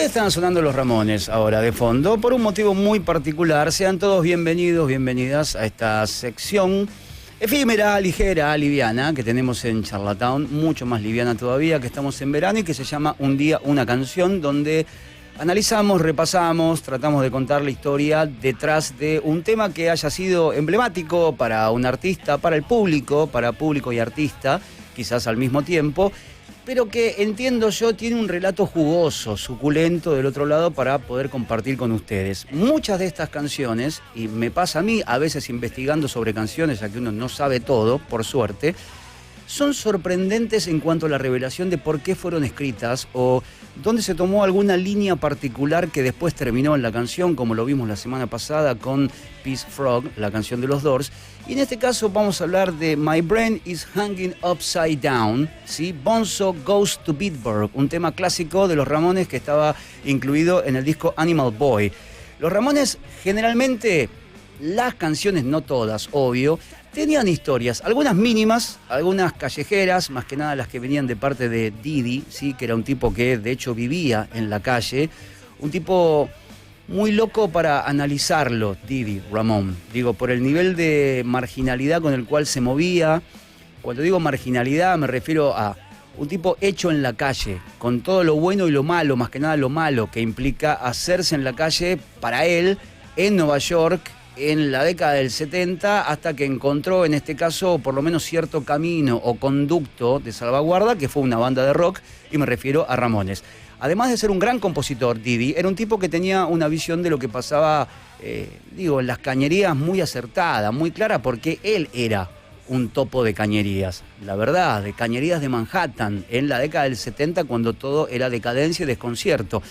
Ustedes están sonando Los Ramones ahora de fondo por un motivo muy particular. Sean todos bienvenidos, bienvenidas a esta sección efímera, ligera, liviana que tenemos en Charlatown, mucho más liviana todavía, que estamos en verano y que se llama Un Día, Una Canción, donde analizamos, repasamos, tratamos de contar la historia detrás de un tema que haya sido emblemático para un artista, para público y artista, quizás al mismo tiempo, pero que entiendo yo tiene un relato jugoso, suculento del otro lado para poder compartir con ustedes. Muchas de estas canciones, y me pasa a mí a veces investigando sobre canciones, ya que uno no sabe todo, por suerte, son sorprendentes en cuanto a la revelación de por qué fueron escritas o dónde se tomó alguna línea particular que después terminó en la canción, como lo vimos la semana pasada con Peace Frog, la canción de los Doors. Y en este caso vamos a hablar de My Brain is Hanging Upside Down, ¿sí? Bonzo Goes to Bitburg, un tema clásico de los Ramones que estaba incluido en el disco Animal Boy. Los Ramones generalmente, las canciones, no todas, obvio, tenían historias, algunas mínimas, algunas callejeras, más que nada las que venían de parte de Didi, ¿sí? Que era un tipo que de hecho vivía en la calle, un tipo muy loco para analizarlo, Didi Ramón. Digo, por el nivel de marginalidad con el cual se movía. Cuando digo marginalidad me refiero a un tipo hecho en la calle, con todo lo bueno y lo malo, más que nada lo malo que implica hacerse en la calle para él, en Nueva York, en la década del 70, hasta que encontró, en este caso, por lo menos cierto camino o conducto de salvaguarda, que fue una banda de rock, y me refiero a Ramones. Además de ser un gran compositor, Didi, era un tipo que tenía una visión de lo que pasaba, en las cañerías muy acertada, muy clara, porque él era un topo de cañerías, la verdad, de cañerías de Manhattan, en la década del 70, cuando todo era decadencia y desconcierto.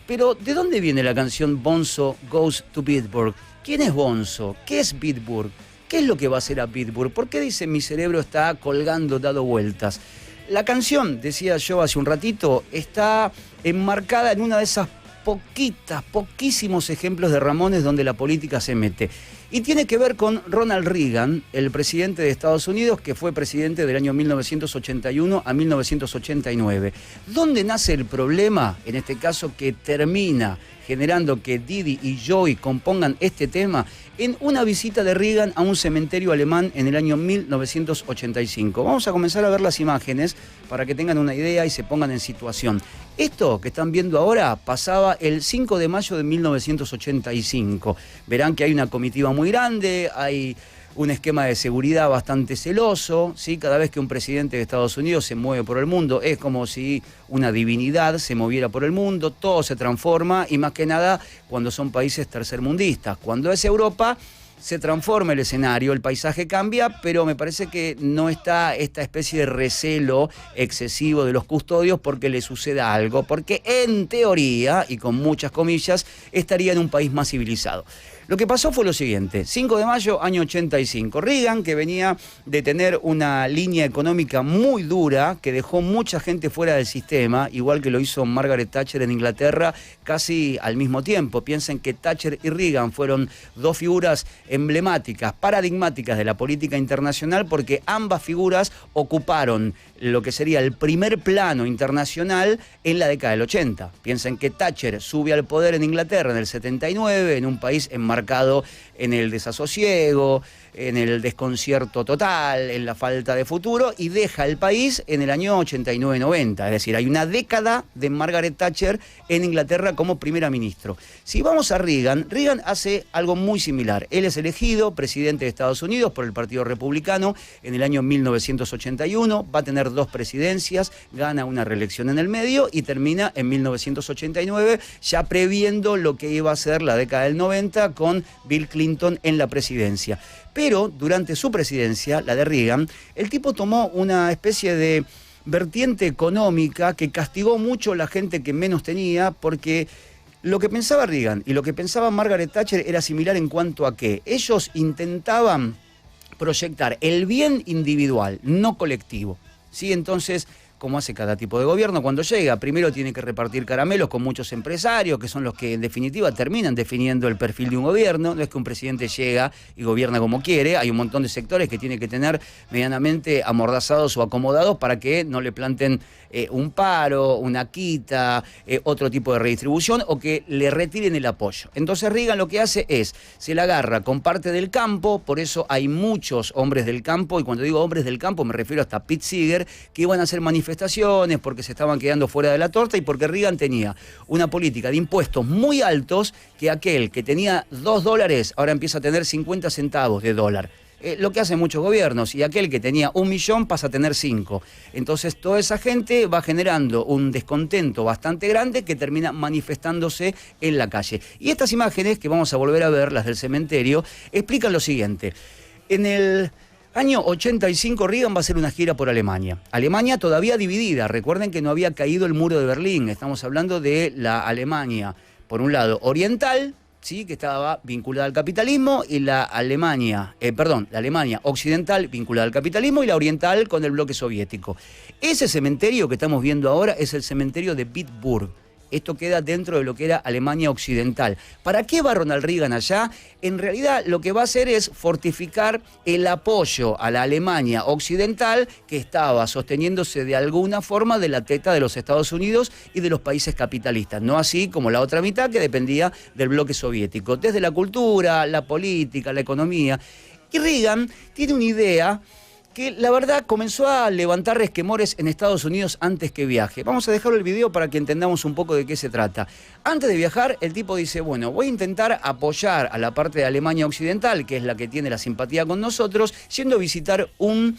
Pero, ¿de dónde viene la canción Bonzo Goes to Bitburg? ¿Quién es Bonzo? ¿Qué es Bitburg? ¿Qué es lo que va a hacer a Bitburg? ¿Por qué dice mi cerebro está colgando, dado vueltas? La canción, decía yo hace un ratito, está enmarcada en una de esas poquísimos ejemplos de Ramones donde la política se mete. Y tiene que ver con Ronald Reagan, el presidente de Estados Unidos, que fue presidente del año 1981 a 1989. ¿Dónde nace el problema? En este caso, que termina generando que Didi y Joey compongan este tema en una visita de Reagan a un cementerio alemán en el año 1985. Vamos a comenzar a ver las imágenes para que tengan una idea y se pongan en situación. Esto que están viendo ahora pasaba el 5 de mayo de 1985. Verán que hay una comitiva muy grande, hay un esquema de seguridad bastante celoso, ¿sí? Cada vez que un presidente de Estados Unidos se mueve por el mundo, es como si una divinidad se moviera por el mundo, todo se transforma, y más que nada cuando son países tercermundistas. Cuando es Europa, se transforma el escenario, el paisaje cambia, pero me parece que no está esta especie de recelo excesivo de los custodios porque le suceda algo, porque en teoría, y con muchas comillas, estaría en un país más civilizado. Lo que pasó fue lo siguiente: 5 de mayo, año 85. Reagan, que venía de tener una línea económica muy dura, que dejó mucha gente fuera del sistema, igual que lo hizo Margaret Thatcher en Inglaterra, casi al mismo tiempo. Piensen que Thatcher y Reagan fueron dos figuras emblemáticas, paradigmáticas de la política internacional, porque ambas figuras ocuparon lo que sería el primer plano internacional en la década del 80. Piensen que Thatcher sube al poder en Inglaterra en el 79, en un país enmarcado en el desasosiego, en el desconcierto total, en la falta de futuro, y deja el país en el año 89-90. Es decir, hay una década de Margaret Thatcher en Inglaterra como primera ministra. Si vamos a Reagan, Reagan hace algo muy similar. Él es elegido presidente de Estados Unidos por el Partido Republicano en el año 1981, va a tener 2 presidencias, gana una reelección en el medio y termina en 1989, ya previendo lo que iba a ser la década del 90 con Bill Clinton en la presidencia. Pero durante su presidencia, la de Reagan, el tipo tomó una especie de vertiente económica que castigó mucho a la gente que menos tenía, porque lo que pensaba Reagan y lo que pensaba Margaret Thatcher era similar en cuanto a que ellos intentaban proyectar el bien individual, no colectivo, ¿sí? Entonces, como hace cada tipo de gobierno cuando llega. Primero tiene que repartir caramelos con muchos empresarios, que son los que en definitiva terminan definiendo el perfil de un gobierno. No es que un presidente llega y gobierna como quiere, hay un montón de sectores que tiene que tener medianamente amordazados o acomodados para que no le planten un paro, una quita, otro tipo de redistribución o que le retiren el apoyo. Entonces Reagan lo que hace es, se la agarra con parte del campo, por eso hay muchos hombres del campo, y cuando digo hombres del campo me refiero hasta Pete Seeger, que iban a hacer manifestaciones porque se estaban quedando fuera de la torta y porque Reagan tenía una política de impuestos muy altos, que aquel que tenía $2 ahora empieza a tener 50 centavos de dólar. Lo que hacen muchos gobiernos, y aquel que tenía 1 millón pasa a tener 5. Entonces toda esa gente va generando un descontento bastante grande que termina manifestándose en la calle. Y estas imágenes que vamos a volver a ver, las del cementerio, explican lo siguiente. En el año 85 Reagan va a hacer una gira por Alemania. Alemania todavía dividida, recuerden que no había caído el muro de Berlín, estamos hablando de la Alemania, por un lado oriental, sí, que estaba vinculada al capitalismo, y la Alemania occidental vinculada al capitalismo y la oriental con el bloque soviético. Ese cementerio que estamos viendo ahora es el cementerio de Bitburg. Esto queda dentro de lo que era Alemania Occidental. ¿Para qué va Ronald Reagan allá? En realidad lo que va a hacer es fortificar el apoyo a la Alemania Occidental que estaba sosteniéndose de alguna forma de la teta de los Estados Unidos y de los países capitalistas. No así como la otra mitad que dependía del bloque soviético. Desde la cultura, la política, la economía. Y Reagan tiene una idea que la verdad comenzó a levantar resquemores en Estados Unidos antes que viaje. Vamos a dejarlo el video para que entendamos un poco de qué se trata. Antes de viajar, el tipo dice, bueno, voy a intentar apoyar a la parte de Alemania Occidental, que es la que tiene la simpatía con nosotros, yendo a visitar un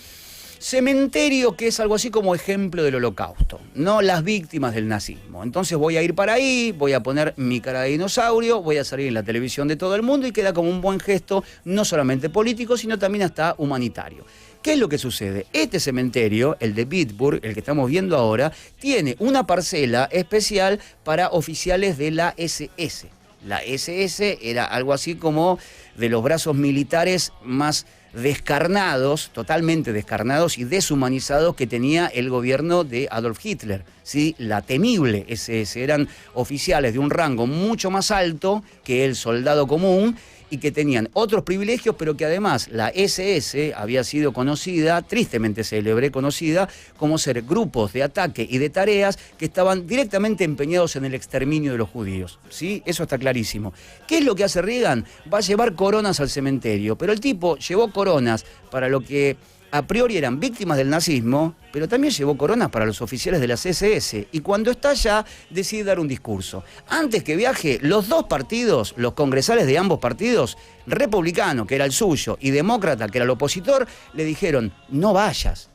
cementerio que es algo así como ejemplo del Holocausto, no las víctimas del nazismo. Entonces voy a ir para ahí, voy a poner mi cara de dinosaurio, voy a salir en la televisión de todo el mundo y queda como un buen gesto, no solamente político, sino también hasta humanitario. ¿Qué es lo que sucede? Este cementerio, el de Bitburg, el que estamos viendo ahora, tiene una parcela especial para oficiales de la SS. La SS era algo así como de los brazos militares más descarnados, totalmente descarnados y deshumanizados que tenía el gobierno de Adolf Hitler. ¿Sí? La temible SS. Eran oficiales de un rango mucho más alto que el soldado común y que tenían otros privilegios, pero que además la SS había sido conocida, tristemente célebre, conocida como ser grupos de ataque y de tareas que estaban directamente empeñados en el exterminio de los judíos. ¿Sí? Eso está clarísimo. ¿Qué es lo que hace Reagan? Va a llevar coronas al cementerio, pero el tipo llevó coronas para lo que a priori eran víctimas del nazismo, pero también llevó coronas para los oficiales de las SS. Y cuando está allá, decide dar un discurso. Antes que viaje, los dos partidos, los congresales de ambos partidos, republicano, que era el suyo, y demócrata, que era el opositor, le dijeron, no vayas.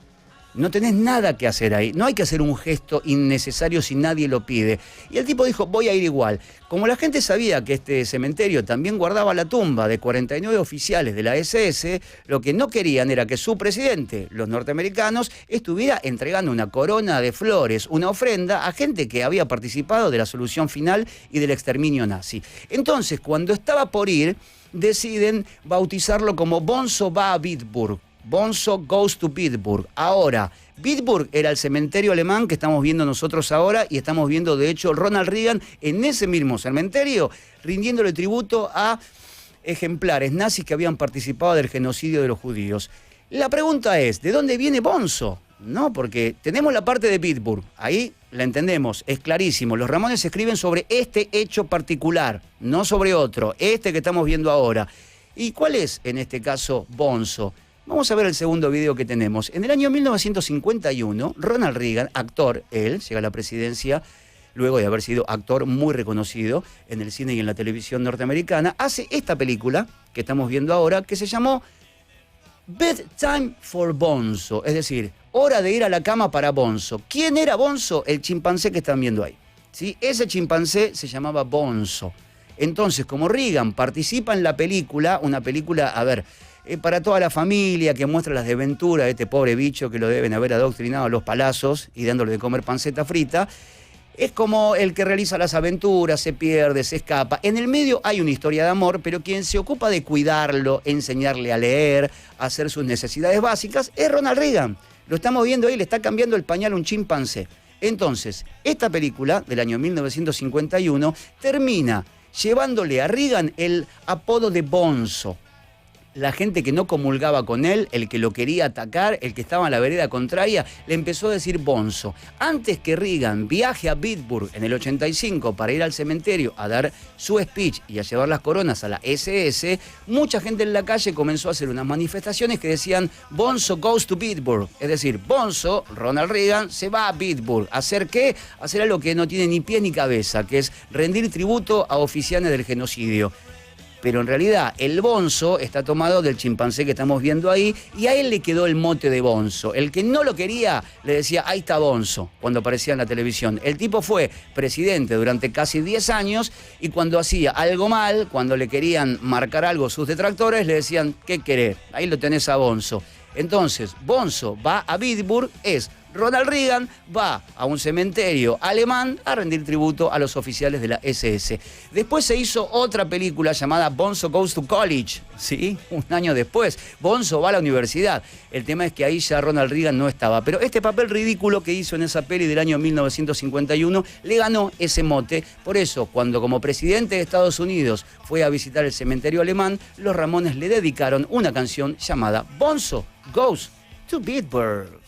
No tenés nada que hacer ahí. No hay que hacer un gesto innecesario si nadie lo pide. Y el tipo dijo, voy a ir igual. Como la gente sabía que este cementerio también guardaba la tumba de 49 oficiales de la SS, lo que no querían era que su presidente, los norteamericanos, estuviera entregando una corona de flores, una ofrenda a gente que había participado de la solución final y del exterminio nazi. Entonces, cuando estaba por ir, deciden bautizarlo como Bonzo va a Bitburg. Bonzo goes to Bitburg. Ahora, Bitburg era el cementerio alemán que estamos viendo nosotros ahora y estamos viendo de hecho Ronald Reagan en ese mismo cementerio rindiéndole tributo a ejemplares nazis que habían participado del genocidio de los judíos. La pregunta es, ¿de dónde viene Bonzo? No, porque tenemos la parte de Bitburg, ahí la entendemos, es clarísimo. Los Ramones escriben sobre este hecho particular, no sobre otro, este que estamos viendo ahora. ¿Y cuál es en este caso Bonzo? Vamos a ver el segundo video que tenemos. En el año 1951, Ronald Reagan, actor, él llega a la presidencia luego de haber sido actor muy reconocido en el cine y en la televisión norteamericana, hace esta película que estamos viendo ahora que se llamó Bedtime for Bonzo, es decir, hora de ir a la cama para Bonzo. ¿Quién era Bonzo? El chimpancé que están viendo ahí. ¿Sí? Ese chimpancé se llamaba Bonzo. Entonces, como Reagan participa en la película, una película, para toda la familia, que muestra las desventuras de este pobre bicho que lo deben haber adoctrinado a los palazos y dándole de comer panceta frita, es como el que realiza las aventuras, se pierde, se escapa. En el medio hay una historia de amor, pero quien se ocupa de cuidarlo, enseñarle a leer, hacer sus necesidades básicas, es Ronald Reagan. Lo estamos viendo ahí, le está cambiando el pañal a un chimpancé. Entonces, esta película del año 1951 termina llevándole a Reagan el apodo de Bonzo. La gente que no comulgaba con él, el que lo quería atacar, el que estaba en la vereda contraria, le empezó a decir Bonzo. Antes que Reagan viaje a Pittsburgh en el 85 para ir al cementerio a dar su speech y a llevar las coronas a la SS, mucha gente en la calle comenzó a hacer unas manifestaciones que decían Bonzo goes to Pittsburgh. Es decir, Bonzo, Ronald Reagan, se va a Pittsburgh. ¿A hacer qué? A hacer algo que no tiene ni pie ni cabeza, que es rendir tributo a oficiales del genocidio. Pero en realidad el bonzo está tomado del chimpancé que estamos viendo ahí y a él le quedó el mote de bonzo. El que no lo quería le decía, ahí está Bonzo, cuando aparecía en la televisión. El tipo fue presidente durante casi 10 años y cuando hacía algo mal, cuando le querían marcar algo sus detractores, le decían, ¿qué querés? Ahí lo tenés a Bonzo. Entonces, Bonzo va a Pittsburgh, es Ronald Reagan va a un cementerio alemán a rendir tributo a los oficiales de la SS. Después se hizo otra película llamada Bonzo Goes to College, ¿sí? Un año después. Bonzo va a la universidad. El tema es que ahí ya Ronald Reagan no estaba. Pero este papel ridículo que hizo en esa peli del año 1951 le ganó ese mote. Por eso, cuando como presidente de Estados Unidos fue a visitar el cementerio alemán, los Ramones le dedicaron una canción llamada Bonzo Goes to Pittsburgh.